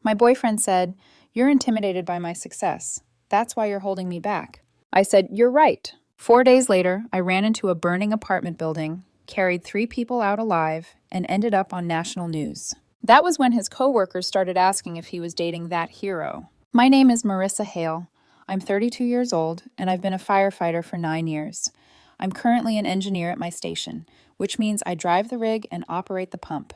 My boyfriend said, "You're intimidated by my success. That's why you're holding me back." I said, "You're right." 4 days later, I ran into a burning apartment building, carried 3 people out alive, and ended up on national news. That was when his coworkers started asking if he was dating that hero. My name is Marissa Hale. I'm 32 years old, and I've been a firefighter for 9 years. I'm currently an engineer at my station, which means I drive the rig and operate the pump.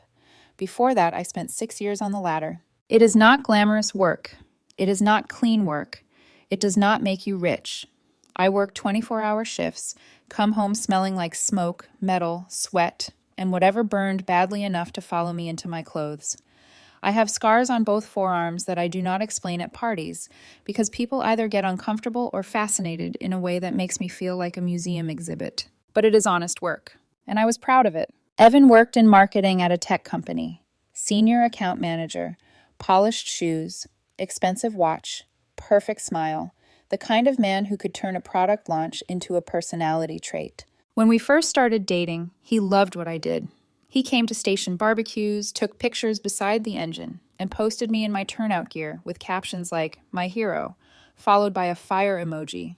Before that, I spent 6 years on the ladder. It is not glamorous work. It is not clean work. It does not make you rich. I work 24-hour shifts, come home smelling like smoke, metal, sweat, and whatever burned badly enough to follow me into my clothes. I have scars on both forearms that I do not explain at parties because people either get uncomfortable or fascinated in a way that makes me feel like a museum exhibit. But it is honest work, and I was proud of it. Evan worked in marketing at a tech company. Senior account manager, polished shoes, expensive watch, perfect smile, the kind of man who could turn a product launch into a personality trait. When we first started dating, he loved what I did. He came to station barbecues, took pictures beside the engine, and posted me in my turnout gear with captions like, "My hero," followed by a fire emoji.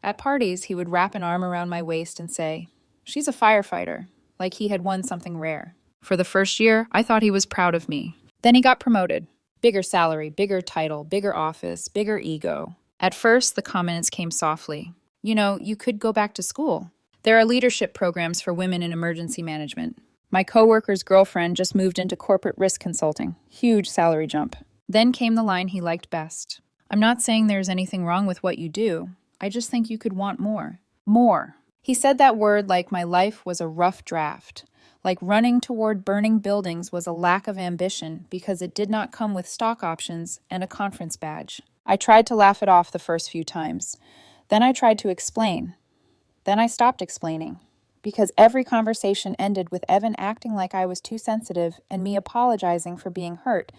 At parties, he would wrap an arm around my waist and say, "She's a firefighter," like he had won something rare. For the first year, I thought he was proud of me. Then he got promoted. Bigger salary, bigger title, bigger office, bigger ego. At first, the comments came softly. You could go back to school. There are leadership programs for women in emergency management. My coworker's girlfriend just moved into corporate risk consulting. Huge salary jump. Then came the line he liked best. "I'm not saying there's anything wrong with what you do. I just think you could want more." More. He said that word like my life was a rough draft. Like running toward burning buildings was a lack of ambition because it did not come with stock options and a conference badge. I tried to laugh it off the first few times. Then I tried to explain. Then I stopped explaining. Because every conversation ended with Evan acting like I was too sensitive and me apologizing for being hurt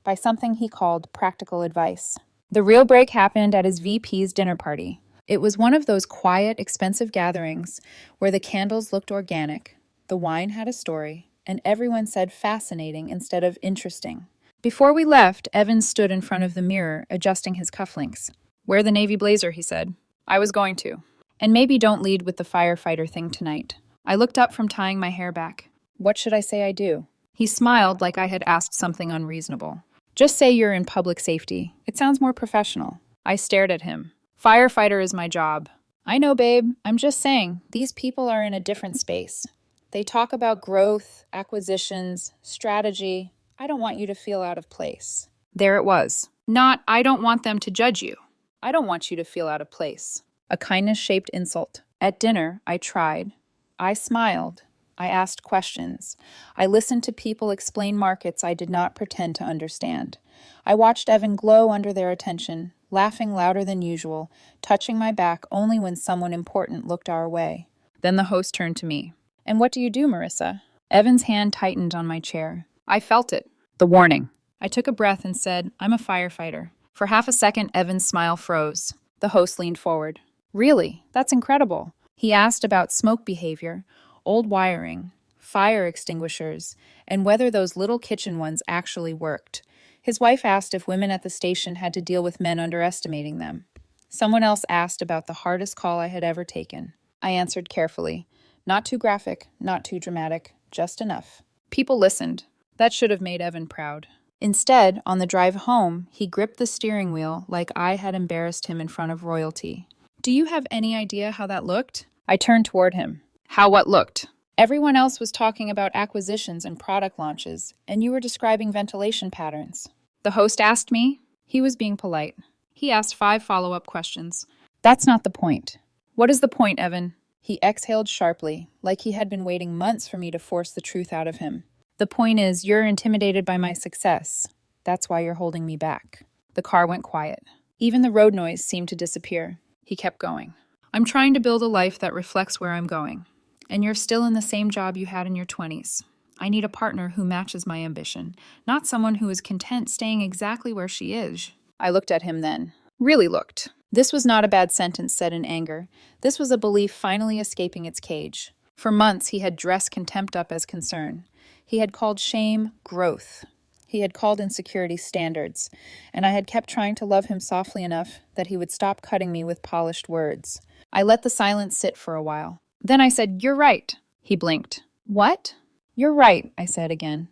by something he called practical advice. The real break happened at his VP's dinner party. It was one of those quiet, expensive gatherings where the candles looked organic, the wine had a story, and everyone said fascinating instead of interesting. Before we left, Evan stood in front of the mirror, adjusting his cufflinks. "Wear the navy blazer," he said. I was going to. "And maybe don't lead with the firefighter thing tonight." I looked up from tying my hair back. "What should I say I do?" He smiled like I had asked something unreasonable. "Just say you're in public safety. It sounds more professional." I stared at him. "Firefighter is my job." "I know, babe. I'm just saying, these people are in a different space. They talk about growth, acquisitions, strategy. I don't want you to feel out of place." There it was. Not, "I don't want them to judge you. I don't want you to feel out of place." A kindness-shaped insult. At dinner, I tried. I smiled. I asked questions. I listened to people explain markets I did not pretend to understand. I watched Evan glow under their attention, laughing louder than usual, touching my back only when someone important looked our way. Then the host turned to me. "And what do you do, Marissa?" Evan's hand tightened on my chair. I felt it. The warning. I took a breath and said, "I'm a firefighter." For half a second, Evan's smile froze. The host leaned forward. "Really? That's incredible." He asked about smoke behavior, old wiring, fire extinguishers, and whether those little kitchen ones actually worked. His wife asked if women at the station had to deal with men underestimating them. Someone else asked about the hardest call I had ever taken. I answered carefully. Not too graphic, not too dramatic, just enough. People listened. That should have made Evan proud. Instead, on the drive home, he gripped the steering wheel like I had embarrassed him in front of royalty. "Do you have any idea how that looked?" I turned toward him. "How what looked?" "Everyone else was talking about acquisitions and product launches, and you were describing ventilation patterns." The host asked me. He was being polite. He asked 5 follow-up questions. "That's not the point." "What is the point, Evan?" He exhaled sharply, like he had been waiting months for me to force the truth out of him. "The point is, you're intimidated by my success. That's why you're holding me back." The car went quiet. Even the road noise seemed to disappear. He kept going. "I'm trying to build a life that reflects where I'm going. And you're still in the same job you had in your 20s. I need a partner who matches my ambition, not someone who is content staying exactly where she is." I looked at him then. Really looked. This was not a bad sentence said in anger. This was a belief finally escaping its cage. For months, he had dressed contempt up as concern. He had called shame growth. He had called in security standards, and I had kept trying to love him softly enough that he would stop cutting me with polished words. I let the silence sit for a while. Then I said, "You're right." He blinked. "What?" "You're right," I said again.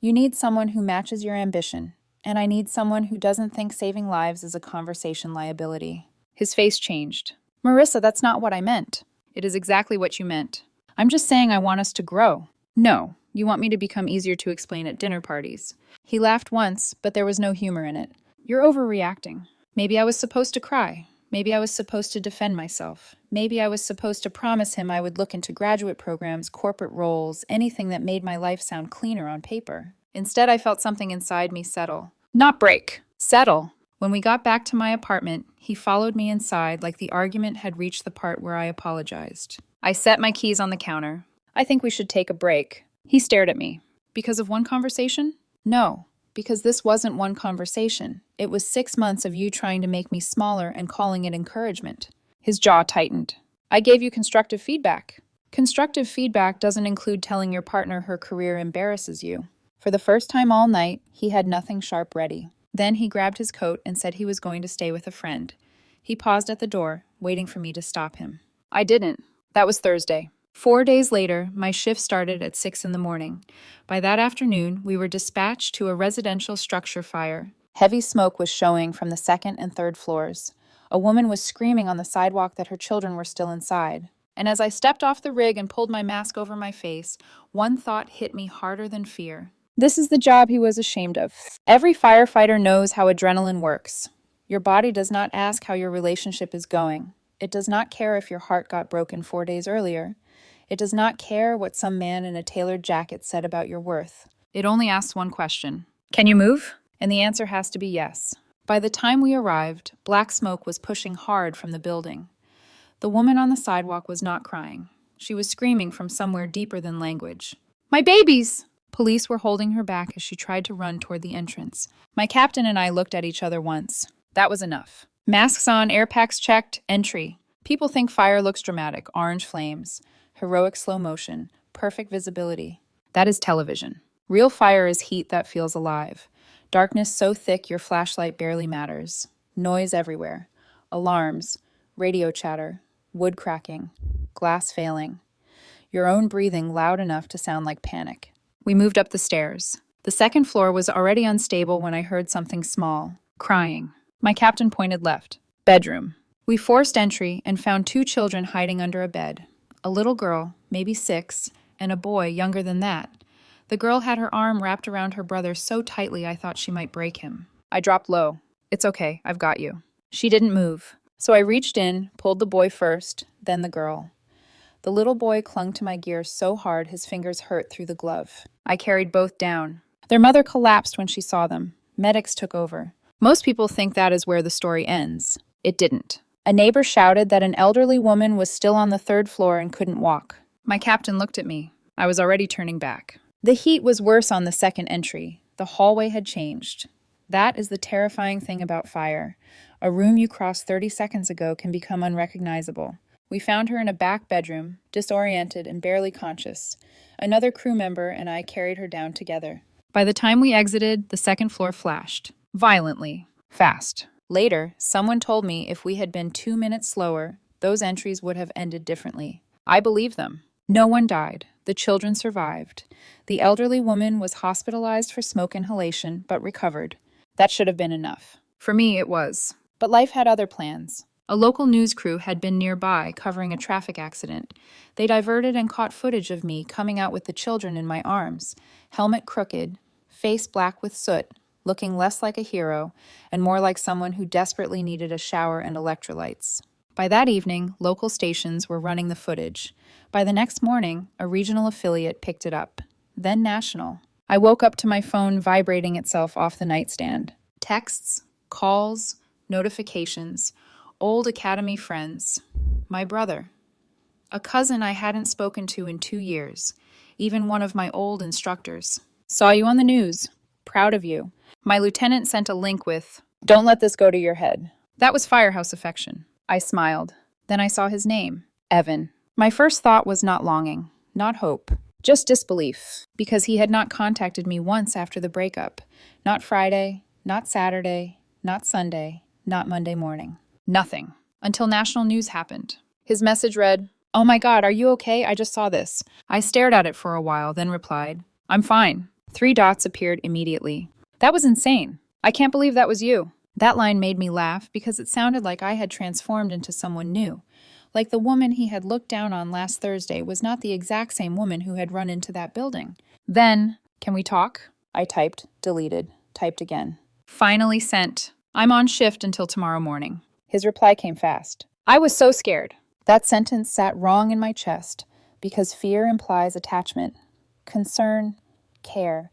"You need someone who matches your ambition, and I need someone who doesn't think saving lives is a conversation liability." His face changed. "Marissa, that's not what I meant." "It is exactly what you meant. I'm just saying I want us to grow." "No, you want me to become easier to explain at dinner parties." He laughed once, but there was no humor in it. "You're overreacting. Maybe I was supposed to cry. Maybe I was supposed to defend myself. Maybe I was supposed to promise him I would look into graduate programs, corporate roles, anything that made my life sound cleaner on paper. Instead, I felt something inside me settle. Not break. Settle. When we got back to my apartment, he followed me inside like the argument had reached the part where I apologized. I set my keys on the counter. "I think we should take a break." He stared at me. "Because of one conversation?" "No, because this wasn't one conversation. It was 6 months of you trying to make me smaller and calling it encouragement." His jaw tightened. "I gave you constructive feedback." "Constructive feedback doesn't include telling your partner her career embarrasses you." For the first time all night, he had nothing sharp ready. Then he grabbed his coat and said he was going to stay with a friend. He paused at the door, waiting for me to stop him. I didn't. That was Thursday. 4 days later, my shift started at 6 in the morning. By that afternoon, we were dispatched to a residential structure fire. Heavy smoke was showing from the second and third floors. A woman was screaming on the sidewalk that her children were still inside. And as I stepped off the rig and pulled my mask over my face, one thought hit me harder than fear. This is the job he was ashamed of. Every firefighter knows how adrenaline works. Your body does not ask how your relationship is going. It does not care if your heart got broken 4 days earlier. It does not care what some man in a tailored jacket said about your worth. It only asks one question. Can you move? And the answer has to be yes. By the time we arrived, black smoke was pushing hard from the building. The woman on the sidewalk was not crying. She was screaming from somewhere deeper than language. "My babies!" Police were holding her back as she tried to run toward the entrance. My captain and I looked at each other once. That was enough. Masks on, air packs checked, entry. People think fire looks dramatic, orange flames, heroic slow motion, perfect visibility. That is television. Real fire is heat that feels alive. Darkness so thick your flashlight barely matters. Noise everywhere. Alarms, radio chatter, wood cracking, glass failing. Your own breathing loud enough to sound like panic. We moved up the stairs. The second floor was already unstable when I heard something small, crying. My captain pointed left. Bedroom. We forced entry and found 2 children hiding under a bed. A little girl, maybe 6, and a boy younger than that. The girl had her arm wrapped around her brother so tightly I thought she might break him. I dropped low. "It's okay, I've got you." She didn't move. So I reached in, pulled the boy first, then the girl. The little boy clung to my gear so hard his fingers hurt through the glove. I carried both down. Their mother collapsed when she saw them. Medics took over. Most people think that is where the story ends. It didn't. A neighbor shouted that an elderly woman was still on the 3rd floor and couldn't walk. My captain looked at me. I was already turning back. The heat was worse on the second entry. The hallway had changed. That is the terrifying thing about fire. A room you crossed 30 seconds ago can become unrecognizable. We found her in a back bedroom, disoriented and barely conscious. Another crew member and I carried her down together. By the time we exited, the 2nd floor flashed. Violently. Fast. Later, someone told me if we had been 2 minutes slower, those entries would have ended differently. I believe them. No one died. The children survived. The elderly woman was hospitalized for smoke inhalation, but recovered. That should have been enough. For me, it was. But life had other plans. A local news crew had been nearby covering a traffic accident. They diverted and caught footage of me coming out with the children in my arms, helmet crooked, face black with soot, looking less like a hero and more like someone who desperately needed a shower and electrolytes. By that evening, local stations were running the footage. By the next morning, a regional affiliate picked it up, then national. I woke up to my phone vibrating itself off the nightstand. Texts, calls, notifications, old academy friends, my brother, a cousin I hadn't spoken to in 2 years, even one of my old instructors. Saw you on the news. Proud of you. My lieutenant sent a link with, "Don't let this go to your head." That was firehouse affection. I smiled. Then I saw his name, Evan. My first thought was not longing, not hope. Just disbelief, because he had not contacted me once after the breakup. Not Friday, not Saturday, not Sunday, not Monday morning. Nothing. Until national news happened. His message read, "Oh my God, are you okay? I just saw this." I stared at it for a while, then replied, "I'm fine." 3 dots appeared immediately. That was insane. I can't believe that was you. That line made me laugh because it sounded like I had transformed into someone new. Like the woman he had looked down on last Thursday was not the exact same woman who had run into that building. Then, "Can we talk?" I typed, deleted, typed again. Finally sent. "I'm on shift until tomorrow morning." His reply came fast. I was so scared. That sentence sat wrong in my chest because fear implies attachment, concern, care,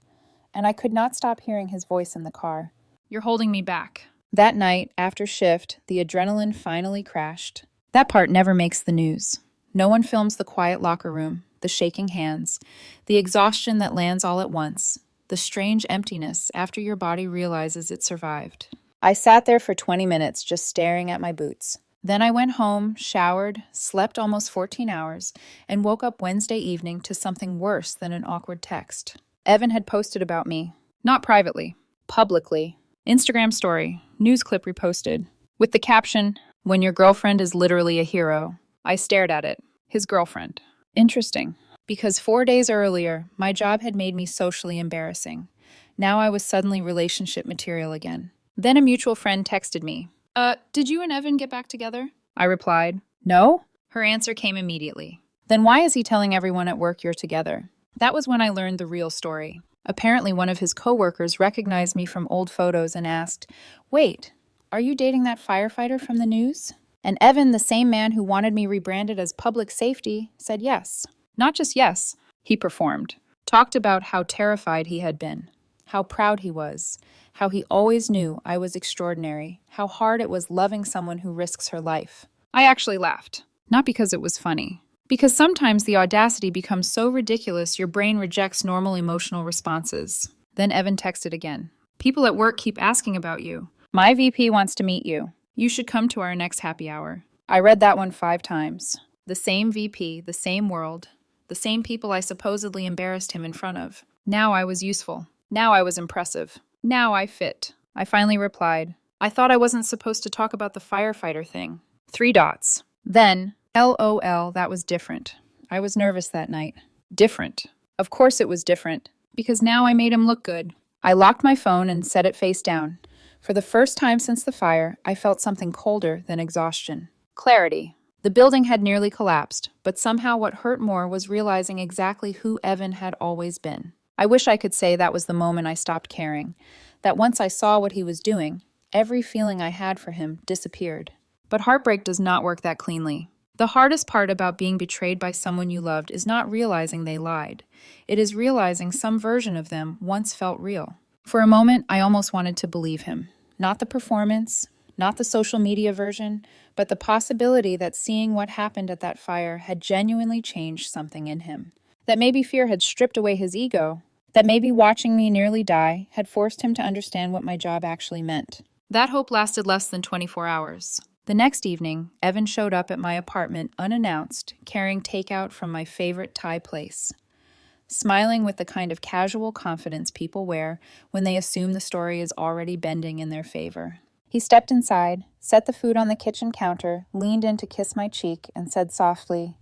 and I could not stop hearing his voice in the car. "You're holding me back." That night, after shift, the adrenaline finally crashed. That part never makes the news. No one films the quiet locker room, the shaking hands, the exhaustion that lands all at once, the strange emptiness after your body realizes it survived. I sat there for 20 minutes just staring at my boots. Then I went home, showered, slept almost 14 hours, and woke up Wednesday evening to something worse than an awkward text. Evan had posted about me. Not privately, publicly. Instagram story, news clip reposted. With the caption, "When your girlfriend is literally a hero." I stared at it. His girlfriend. Interesting. Because 4 days earlier, my job had made me socially embarrassing. Now I was suddenly relationship material again. Then a mutual friend texted me. Did you and Evan get back together?" I replied, "No." Her answer came immediately. "Then why is he telling everyone at work you're together?" That was when I learned the real story. Apparently one of his coworkers recognized me from old photos and asked, "Wait, are you dating that firefighter from the news?" And Evan, the same man who wanted me rebranded as public safety, said yes. Not just yes, he performed. Talked about how terrified he had been, how proud he was, how he always knew I was extraordinary, how hard it was loving someone who risks her life. I actually laughed. Not because it was funny. Because sometimes the audacity becomes so ridiculous your brain rejects normal emotional responses. Then Evan texted again. "People at work keep asking about you. My VP wants to meet you. You should come to our next happy hour." I read that one 5 times. The same VP, the same world, the same people I supposedly embarrassed him in front of. Now I was useful. Now I was impressive. Now I fit. I finally replied, "I thought I wasn't supposed to talk about the firefighter thing." 3 dots. Then, LOL, that was different. I was nervous that night. Different. Of course it was different, because now I made him look good. I locked my phone and set it face down. For the first time since the fire, I felt something colder than exhaustion. Clarity. The building had nearly collapsed, but somehow what hurt more was realizing exactly who Evan had always been. I wish I could say that was the moment I stopped caring, that once I saw what he was doing, every feeling I had for him disappeared. But heartbreak does not work that cleanly. The hardest part about being betrayed by someone you loved is not realizing they lied. It is realizing some version of them once felt real. For a moment, I almost wanted to believe him. Not the performance, not the social media version, but the possibility that seeing what happened at that fire had genuinely changed something in him. That maybe fear had stripped away his ego. That maybe watching me nearly die had forced him to understand what my job actually meant. That hope lasted less than 24 hours. The next evening, Evan showed up at my apartment unannounced, carrying takeout from my favorite Thai place. Smiling with the kind of casual confidence people wear when they assume the story is already bending in their favor. He stepped inside, set the food on the kitchen counter, leaned in to kiss my cheek, and said softly,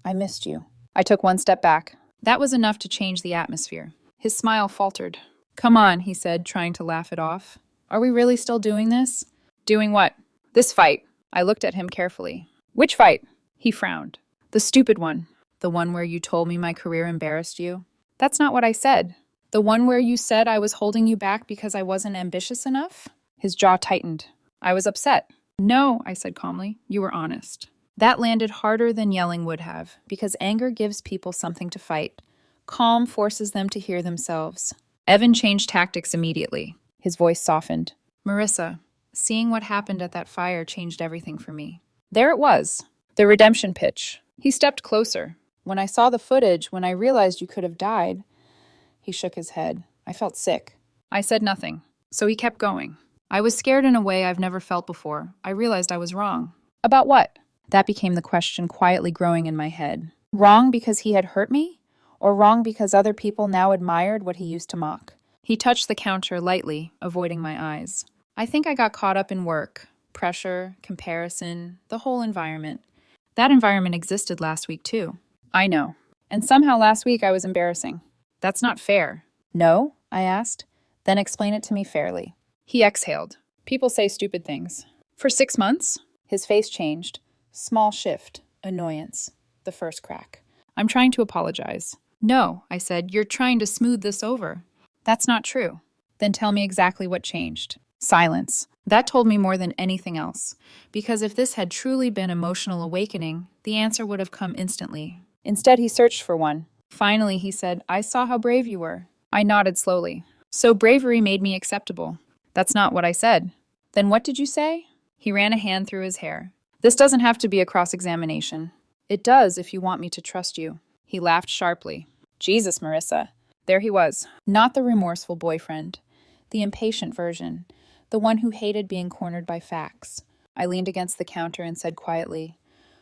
"I missed you." I took 1 step back. That was enough to change the atmosphere. His smile faltered. "Come on," he said, trying to laugh it off. "Are we really still doing this?" "Doing what?" "This fight." I looked at him carefully. "Which fight?" He frowned. "The stupid one. The one where you told me my career embarrassed you." "That's not what I said." "The one where you said I was holding you back because I wasn't ambitious enough?" His jaw tightened. I was upset. "No," I said calmly. "You were honest." That landed harder than yelling would have, because anger gives people something to fight. Calm forces them to hear themselves. Evan changed tactics immediately. His voice softened. "Marissa, seeing what happened at that fire changed everything for me." There it was, the redemption pitch. He stepped closer. "When I saw the footage, when I realized you could have died," he shook his head. I felt sick. I said nothing, so he kept going. I was scared in a way I've never felt before. I realized I was wrong. About what? That became the question quietly growing in my head. Wrong because he had hurt me? or wrong because other people now admired what he used to mock. He touched the counter lightly, avoiding my eyes. I think I got caught up in work, pressure, comparison, the whole environment. That environment existed last week too. I know. And somehow last week I was embarrassing. That's not fair. No? I asked. Then explain it to me fairly. He exhaled. People say stupid things. For 6 months? His face changed. Small shift. Annoyance. The first crack. I'm trying to apologize. No, I said, you're trying to smooth this over. That's not true. Then tell me exactly what changed. Silence. That told me more than anything else. Because if this had truly been emotional awakening, the answer would have come instantly. Instead, he searched for one. Finally, he said, I saw how brave you were. I nodded slowly. So bravery made me acceptable. That's not what I said. Then what did you say? He ran a hand through his hair. This doesn't have to be a cross-examination. It does if you want me to trust you. He laughed sharply. Jesus, Marissa. There he was. Not the remorseful boyfriend. The impatient version. The one who hated being cornered by facts. I leaned against the counter and said quietly,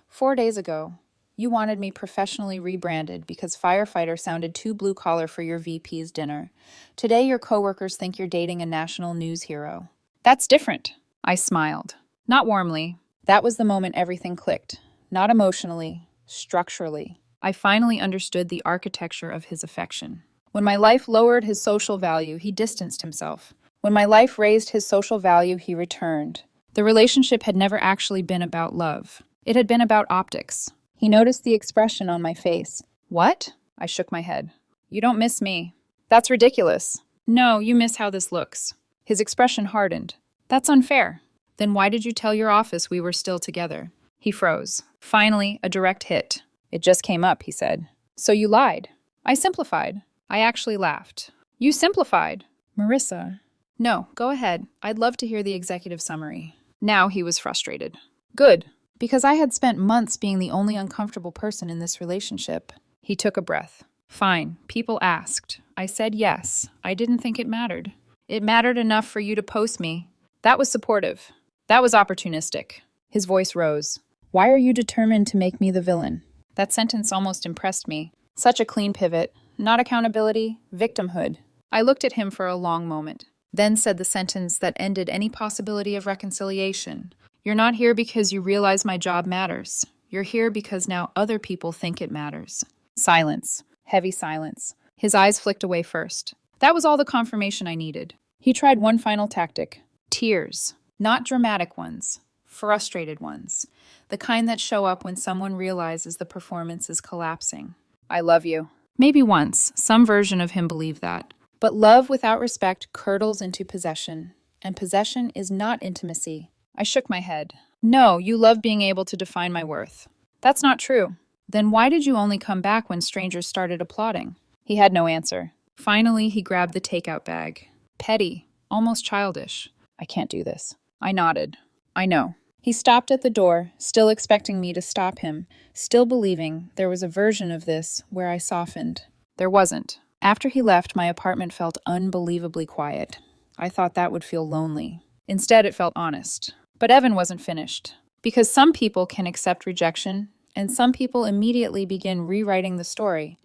4 days ago, you wanted me professionally rebranded because firefighter sounded too blue-collar for your VP's dinner. Today your coworkers think you're dating a national news hero. That's different. I smiled. Not warmly. That was the moment everything clicked. Not emotionally, structurally. I finally understood the architecture of his affection. When my life lowered his social value, he distanced himself. When my life raised his social value, he returned. The relationship had never actually been about love. It had been about optics. He noticed the expression on my face. What? I shook my head. You don't miss me. That's ridiculous. No, you miss how this looks. His expression hardened. That's unfair. Then why did you tell your office we were still together? He froze. Finally, a direct hit. It just came up, he said. So you lied. I simplified. I actually laughed. You simplified. Marissa. No, go ahead. I'd love to hear the executive summary. Now he was frustrated. Good. Because I had spent months being the only uncomfortable person in this relationship. He took a breath. Fine. People asked. I said yes. I didn't think it mattered. It mattered enough for you to post me. That was supportive. That was opportunistic. His voice rose. Why are you determined to make me the villain? That sentence almost impressed me. Such a clean pivot. Not accountability, victimhood. I looked at him for a long moment, then said the sentence that ended any possibility of reconciliation. You're not here because you realize my job matters. You're here because now other people think it matters. Silence. Heavy silence. His eyes flicked away first. That was all the confirmation I needed. He tried one final tactic. Tears. Not dramatic ones. Frustrated ones. The kind that show up when someone realizes the performance is collapsing. I love you. Maybe once, some version of him believed that. But love without respect curdles into possession. And possession is not intimacy. I shook my head. No, you love being able to define my worth. That's not true. Then why did you only come back when strangers started applauding? He had no answer. Finally, he grabbed the takeout bag. Petty, almost childish. I can't do this. I nodded. I know. He stopped at the door, still expecting me to stop him, still believing there was a version of this where I softened. There wasn't. After he left, my apartment felt unbelievably quiet. I thought that would feel lonely. Instead, it felt honest. But Evan wasn't finished. Because some people can accept rejection, and some people immediately begin rewriting the story.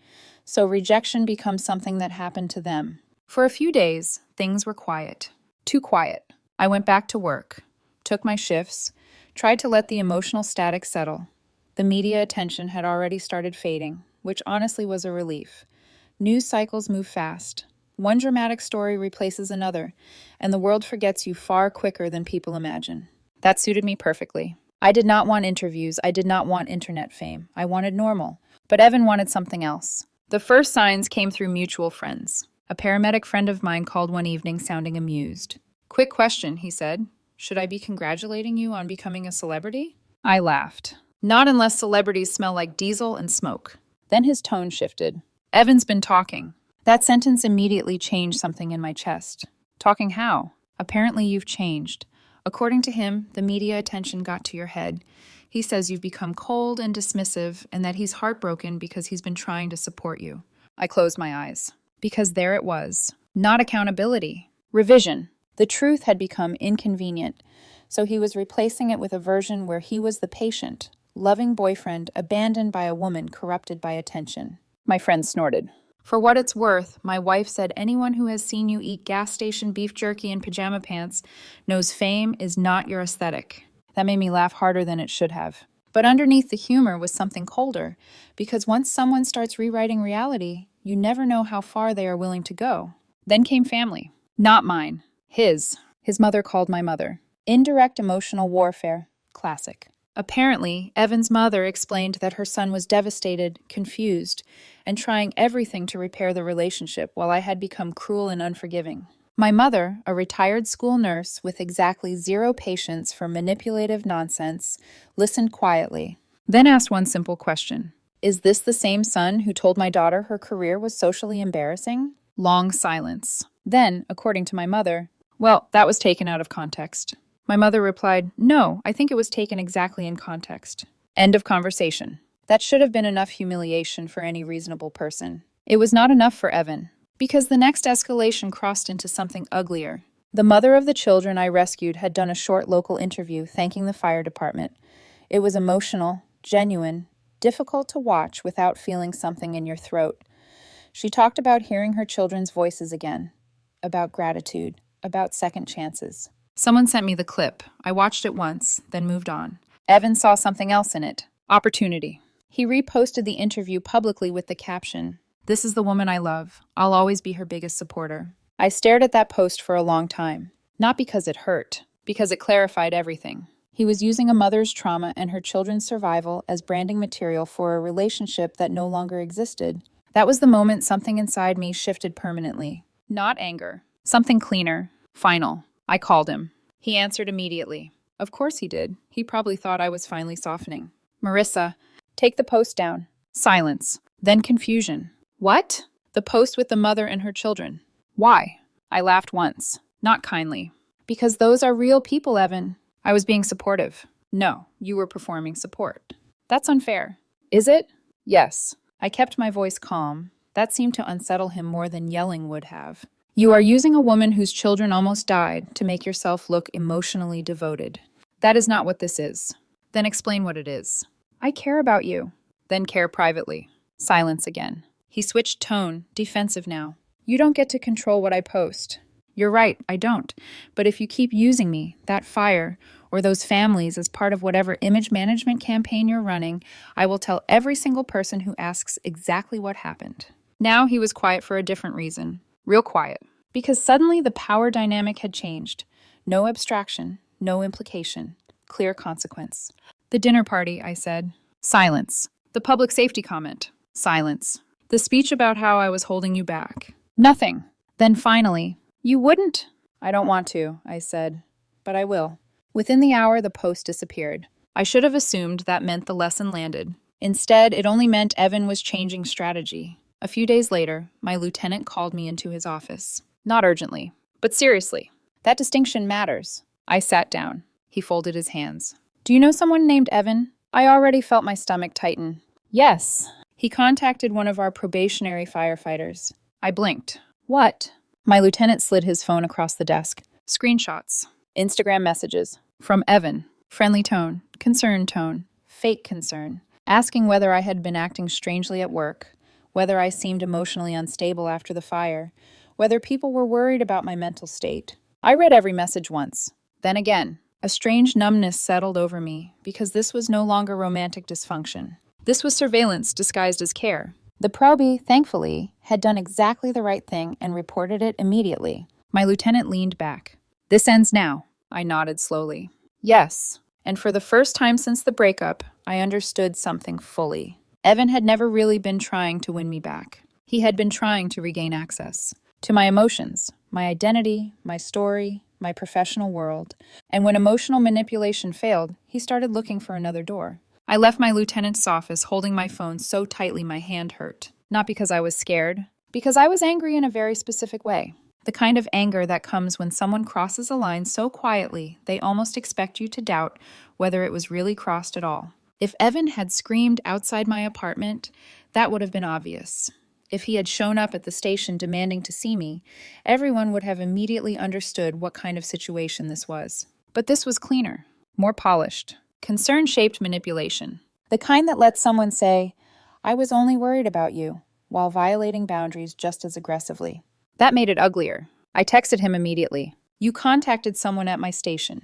So rejection becomes something that happened to them. For a few days, things were quiet. Too quiet. I went back to work, took my shifts, tried to let the emotional static settle. The media attention had already started fading, which honestly was a relief. News cycles move fast. One dramatic story replaces another, and the world forgets you far quicker than people imagine. That suited me perfectly. I did not want interviews. I did not want internet fame. I wanted normal. But Evan wanted something else. The first signs came through mutual friends. A paramedic friend of mine called one evening sounding amused. Quick question, he said. Should I be congratulating you on becoming a celebrity? I laughed. Not unless celebrities smell like diesel and smoke. Then his tone shifted. Evan's been talking. That sentence immediately changed something in my chest. Talking how? Apparently you've changed. According to him, the media attention got to your head. He says you've become cold and dismissive and that he's heartbroken because he's been trying to support you. I closed my eyes. Because there it was. Not accountability. Revision. The truth had become inconvenient, so he was replacing it with a version where he was the patient, loving boyfriend abandoned by a woman corrupted by attention. My friend snorted. For what it's worth, my wife said anyone who has seen you eat gas station beef jerky in pajama pants knows fame is not your aesthetic. That made me laugh harder than it should have. But underneath the humor was something colder, because once someone starts rewriting reality, you never know how far they are willing to go. Then came family. Not mine. His. His mother called my mother. Indirect emotional warfare. Classic. Apparently, Evan's mother explained that her son was devastated, confused, and trying everything to repair the relationship while I had become cruel and unforgiving. My mother, a retired school nurse with exactly zero patience for manipulative nonsense, listened quietly, then asked one simple question. Is this the same son who told my daughter her career was socially embarrassing? Long silence. Then, according to my mother, well, that was taken out of context. My mother replied, no, I think it was taken exactly in context. End of conversation. That should have been enough humiliation for any reasonable person. It was not enough for Evan, because the next escalation crossed into something uglier. The mother of the children I rescued had done a short local interview thanking the fire department. It was emotional, genuine, difficult to watch without feeling something in your throat. She talked about hearing her children's voices again, about gratitude, about second chances. Someone sent me the clip. I watched it once, then moved on. Evan saw something else in it. Opportunity. He reposted the interview publicly with the caption, "This is the woman I love. I'll always be her biggest supporter." I stared at that post for a long time. Not because it hurt, because it clarified everything. He was using a mother's trauma and her children's survival as branding material for a relationship that no longer existed. That was the moment something inside me shifted permanently. Not anger. Something cleaner. Final. I called him. He answered immediately. Of course he did. He probably thought I was finally softening. Marissa, take the post down. Silence. Then confusion. What? The post with the mother and her children. Why? I laughed once. Not kindly. Because those are real people, Evan. I was being supportive. No, you were performing support. That's unfair. Is it? Yes. I kept my voice calm. That seemed to unsettle him more than yelling would have. You are using a woman whose children almost died to make yourself look emotionally devoted. That is not what this is. Then explain what it is. I care about you. Then care privately. Silence again. He switched tone, defensive now. You don't get to control what I post. You're right, I don't. But if you keep using me, that fire, or those families as part of whatever image management campaign you're running, I will tell every single person who asks exactly what happened. Now he was quiet for a different reason. Real quiet. Because suddenly the power dynamic had changed. No abstraction, no implication. Clear consequence. The dinner party, I said. Silence. The public safety comment. Silence. The speech about how I was holding you back. Nothing. Then finally, you wouldn't? I don't want to, I said. But I will. Within the hour, the post disappeared. I should have assumed that meant the lesson landed. Instead, it only meant Evan was changing strategy. A few days later, my lieutenant called me into his office. Not urgently, but seriously. That distinction matters. I sat down. He folded his hands. Do you know someone named Evan? I already felt my stomach tighten. Yes. He contacted one of our probationary firefighters. I blinked. What? My lieutenant slid his phone across the desk. Screenshots. Instagram messages. From Evan. Friendly tone. Concerned tone. Fake concern. Asking whether I had been acting strangely at work. Whether I seemed emotionally unstable after the fire. Whether people were worried about my mental state. I read every message once. Then again. A strange numbness settled over me because this was no longer romantic dysfunction. This was surveillance disguised as care. The probie, thankfully, had done exactly the right thing and reported it immediately. My lieutenant leaned back. This ends now. I nodded slowly. Yes. And for the first time since the breakup, I understood something fully. Evan had never really been trying to win me back. He had been trying to regain access to my emotions, my identity, my story, my professional world. And when emotional manipulation failed, he started looking for another door. I left my lieutenant's office holding my phone so tightly my hand hurt. Not because I was scared, because I was angry in a very specific way. The kind of anger that comes when someone crosses a line so quietly they almost expect you to doubt whether it was really crossed at all. If Evan had screamed outside my apartment, that would have been obvious. If he had shown up at the station demanding to see me, everyone would have immediately understood what kind of situation this was. But this was cleaner, more polished. Concern-shaped manipulation. The kind that lets someone say, I was only worried about you, while violating boundaries just as aggressively. That made it uglier. I texted him immediately. You contacted someone at my station.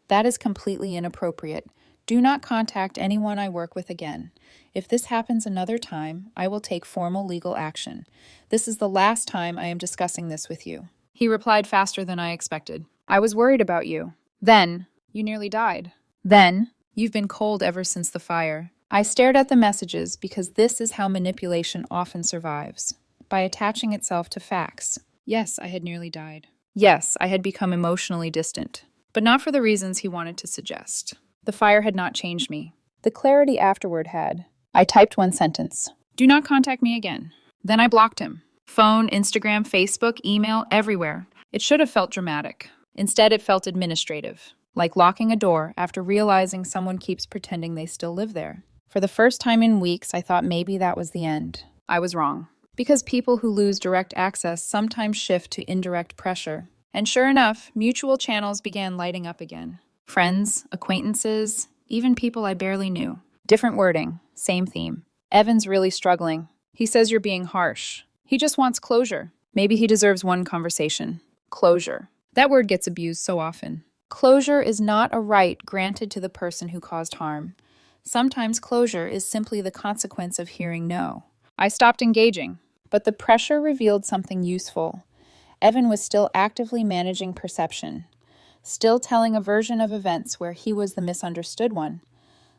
That is completely inappropriate. Do not contact anyone I work with again. If this happens another time, I will take formal legal action. This is the last time I am discussing this with you. He replied faster than I expected. I was worried about you. Then, you nearly died. Then, you've been cold ever since the fire. I stared at the messages because this is how manipulation often survives, by attaching itself to facts. Yes, I had nearly died. Yes, I had become emotionally distant, but not for the reasons he wanted to suggest. The fire had not changed me. The clarity afterward had. I typed one sentence. Do not contact me again. Then I blocked him. Phone, Instagram, Facebook, email, everywhere. It should have felt dramatic. Instead, it felt administrative, like locking a door after realizing someone keeps pretending they still live there. For the first time in weeks, I thought maybe that was the end. I was wrong. Because people who lose direct access sometimes shift to indirect pressure. And sure enough, mutual channels began lighting up again. Friends, acquaintances, even people I barely knew. Different wording, same theme. Evan's really struggling. He says you're being harsh. He just wants closure. Maybe he deserves one conversation. Closure. That word gets abused so often. Closure is not a right granted to the person who caused harm. Sometimes closure is simply the consequence of hearing no. I stopped engaging, but the pressure revealed something useful. Evan was still actively managing perception, still telling a version of events where he was the misunderstood one,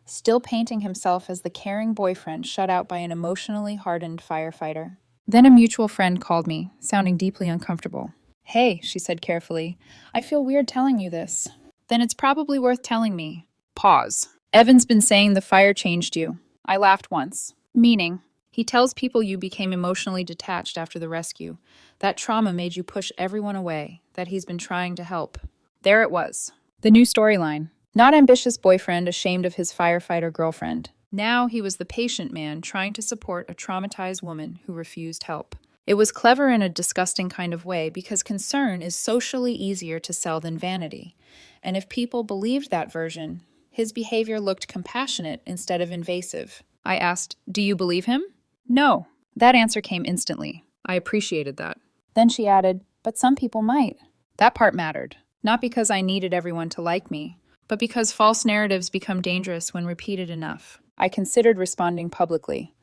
still painting himself as the caring boyfriend shut out by an emotionally hardened firefighter. Then a mutual friend called me, sounding deeply uncomfortable. Hey, she said carefully, I feel weird telling you this. Then it's probably worth telling me. Pause. Evan's been saying the fire changed you. I laughed once. Meaning, he tells people you became emotionally detached after the rescue. That trauma made you push everyone away, that he's been trying to help. There it was. The new storyline. Not ambitious boyfriend ashamed of his firefighter girlfriend. Now he was the patient man trying to support a traumatized woman who refused help. It was clever in a disgusting kind of way because concern is socially easier to sell than vanity. And if people believed that version, his behavior looked compassionate instead of invasive. I asked, do you believe him? No. That answer came instantly. I appreciated that. Then she added, but some people might. That part mattered. Not because I needed everyone to like me, but because false narratives become dangerous when repeated enough. I considered responding publicly,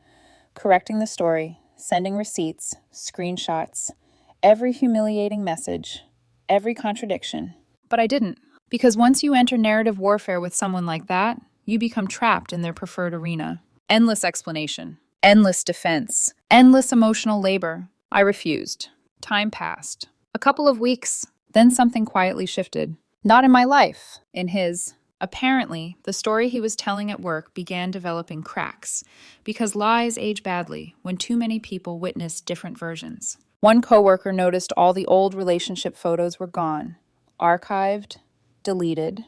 correcting the story, sending receipts, screenshots, every humiliating message, every contradiction. But I didn't. Because once you enter narrative warfare with someone like that, you become trapped in their preferred arena. Endless explanation, endless defense, endless emotional labor. I refused. Time passed. A couple of weeks, then something quietly shifted. Not in my life, in his. Apparently, the story he was telling at work began developing cracks, because lies age badly when too many people witness different versions. One coworker noticed all the old relationship photos were gone, archived, deleted.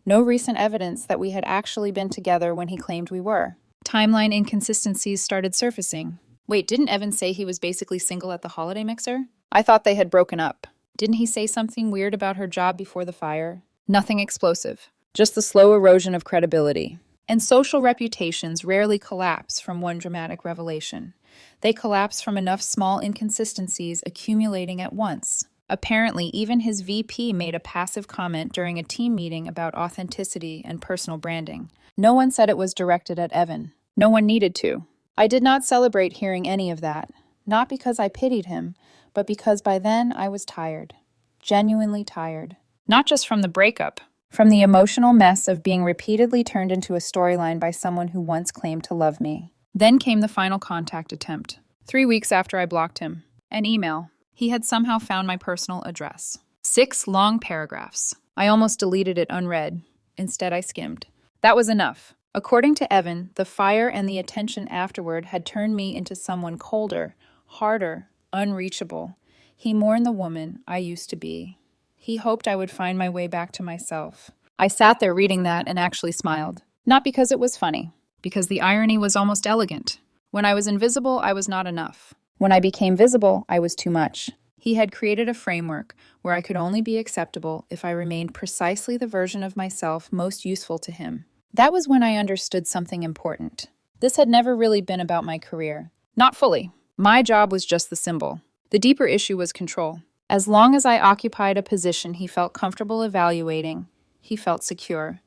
No recent evidence that we had actually been together when he claimed we were. Timeline inconsistencies started surfacing. Wait, didn't Evan say he was basically single at the holiday mixer? I thought they had broken up. Didn't he say something weird about her job before the fire? Nothing explosive. Just the slow erosion of credibility. And social reputations rarely collapse from one dramatic revelation. They collapse from enough small inconsistencies accumulating at once. Apparently, even his VP made a passive comment during a team meeting about authenticity and personal branding. No one said it was directed at Evan. No one needed to. I did not celebrate hearing any of that. Not because I pitied him, but because by then I was tired. Genuinely tired. Not just from the breakup. From the emotional mess of being repeatedly turned into a storyline by someone who once claimed to love me. Then came the final contact attempt. 3 weeks after I blocked him. An email. He had somehow found my personal address. 6 long paragraphs. I almost deleted it unread. Instead, I skimmed. That was enough. According to Evan, the fire and the attention afterward had turned me into someone colder, harder, unreachable. He mourned the woman I used to be. He hoped I would find my way back to myself. I sat there reading that and actually smiled. Not because it was funny, because the irony was almost elegant. When I was invisible, I was not enough. When I became visible, I was too much. He had created a framework where I could only be acceptable if I remained precisely the version of myself most useful to him. That was when I understood something important. This had never really been about my career. Not fully. My job was just the symbol. The deeper issue was control. As long as I occupied a position he felt comfortable evaluating, he felt secure.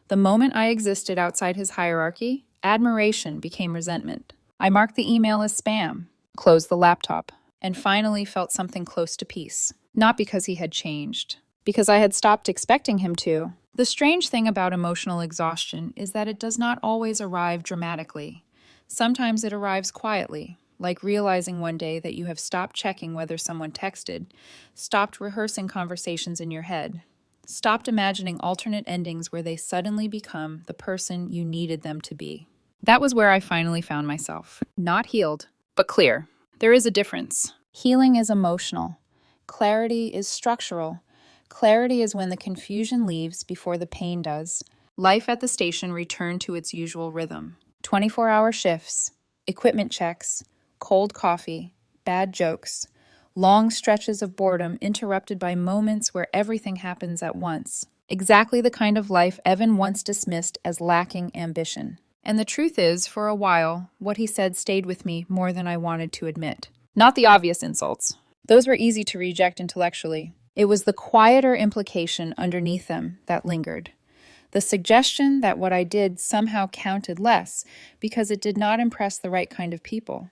The moment I existed outside his hierarchy, admiration became resentment. I marked the email as spam, closed the laptop, and finally felt something close to peace. Not because he had changed, because I had stopped expecting him to. The strange thing about emotional exhaustion is that it does not always arrive dramatically. Sometimes it arrives quietly, like realizing one day that you have stopped checking whether someone texted, stopped rehearsing conversations in your head, stopped imagining alternate endings where they suddenly become the person you needed them to be. That was where I finally found myself. Not healed, but clear. There is a difference. Healing is emotional. Clarity is structural. Clarity is when the confusion leaves before the pain does. Life at the station returned to its usual rhythm. 24-hour shifts, equipment checks, cold coffee, bad jokes, long stretches of boredom interrupted by moments where everything happens at once. Exactly the kind of life Evan once dismissed as lacking ambition. And the truth is, for a while, what he said stayed with me more than I wanted to admit. Not the obvious insults. Those were easy to reject intellectually. It was the quieter implication underneath them that lingered. The suggestion that what I did somehow counted less because it did not impress the right kind of people.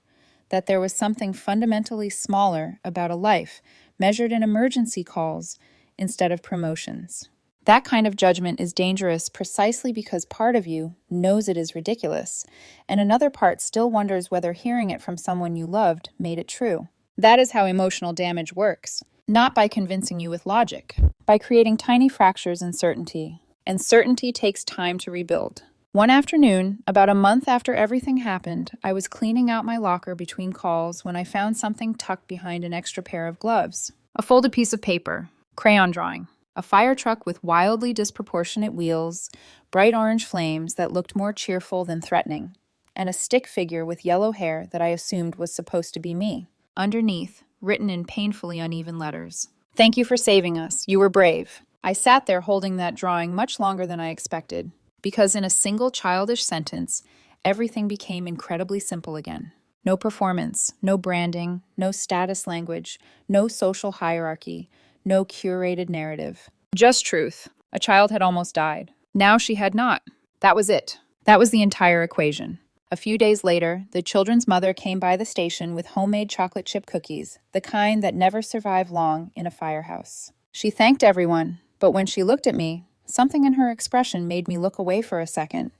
That there was something fundamentally smaller about a life measured in emergency calls instead of promotions. That kind of judgment is dangerous precisely because part of you knows it is ridiculous, and another part still wonders whether hearing it from someone you loved made it true. That is how emotional damage works, not by convincing you with logic, by creating tiny fractures in certainty. And certainty takes time to rebuild. One afternoon, about a month after everything happened, I was cleaning out my locker between calls when I found something tucked behind an extra pair of gloves. A folded piece of paper, crayon drawing. A fire truck with wildly disproportionate wheels, bright orange flames that looked more cheerful than threatening, and a stick figure with yellow hair that I assumed was supposed to be me. Underneath, written in painfully uneven letters, "Thank you for saving us. You were brave." I sat there holding that drawing much longer than I expected, because in a single childish sentence, everything became incredibly simple again. No performance, no branding, no status language, no social hierarchy, no curated narrative. Just truth. A child had almost died. Now she had not. That was it. That was the entire equation. A few days later, the children's mother came by the station with homemade chocolate chip cookies, the kind that never survive long in a firehouse. She thanked everyone, but when she looked at me, something in her expression made me look away for a second.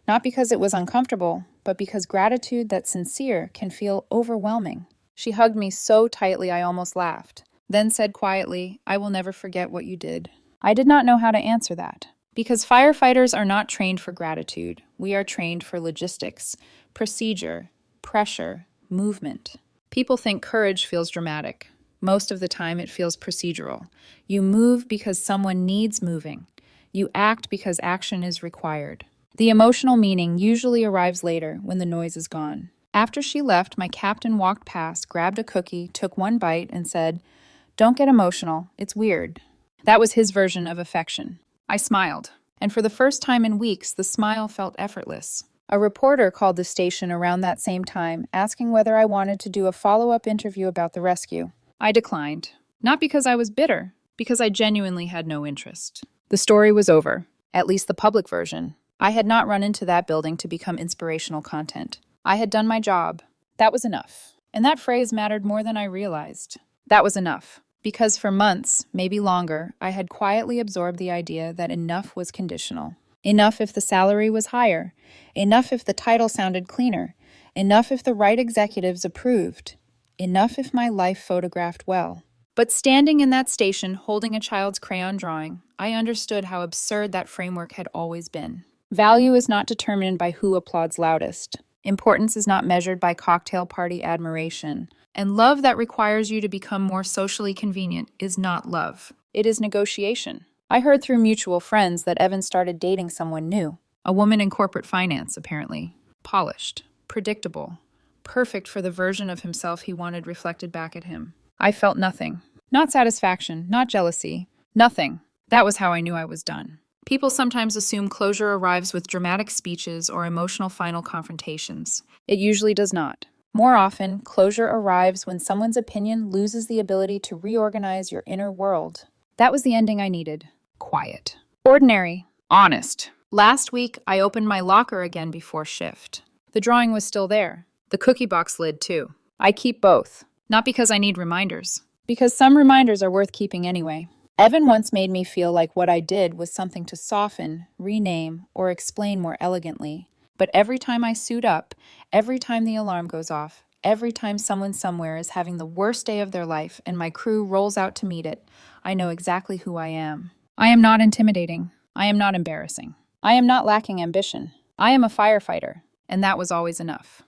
Not because it was uncomfortable, but because gratitude that's sincere can feel overwhelming. She hugged me so tightly I almost laughed. Then said quietly, "I will never forget what you did." I did not know how to answer that. Because firefighters are not trained for gratitude. We are trained for logistics, procedure, pressure, movement. People think courage feels dramatic. Most of the time it feels procedural. You move because someone needs moving. You act because action is required. The emotional meaning usually arrives later when the noise is gone. After she left, my captain walked past, grabbed a cookie, took one bite, and said, "Don't get emotional. It's weird." That was his version of affection. I smiled, and for the first time in weeks, the smile felt effortless. A reporter called the station around that same time, asking whether I wanted to do a follow-up interview about the rescue. I declined. Not because I was bitter, because I genuinely had no interest. The story was over, at least the public version. I had not run into that building to become inspirational content. I had done my job. That was enough. And that phrase mattered more than I realized. That was enough. Because for months, maybe longer, I had quietly absorbed the idea that enough was conditional. Enough if the salary was higher. Enough if the title sounded cleaner. Enough if the right executives approved. Enough if my life photographed well. But standing in that station, holding a child's crayon drawing, I understood how absurd that framework had always been. Value is not determined by who applauds loudest. Importance is not measured by cocktail party admiration. And love that requires you to become more socially convenient is not love. It is negotiation. I heard through mutual friends that Evan started dating someone new. A woman in corporate finance, apparently. Polished. Predictable. Perfect for the version of himself he wanted reflected back at him. I felt nothing. Not satisfaction, not jealousy. Nothing. That was how I knew I was done. People sometimes assume closure arrives with dramatic speeches or emotional final confrontations. It usually does not. More often, closure arrives when someone's opinion loses the ability to reorganize your inner world. That was the ending I needed. Quiet. Ordinary. Honest. Last week, I opened my locker again before shift. The drawing was still there. The cookie box lid, too. I keep both. Not because I need reminders. Because some reminders are worth keeping anyway. Evan once made me feel like what I did was something to soften, rename, or explain more elegantly. But every time I suit up, every time the alarm goes off, every time someone somewhere is having the worst day of their life and my crew rolls out to meet it, I know exactly who I am. I am not intimidating. I am not embarrassing. I am not lacking ambition. I am a firefighter, and that was always enough.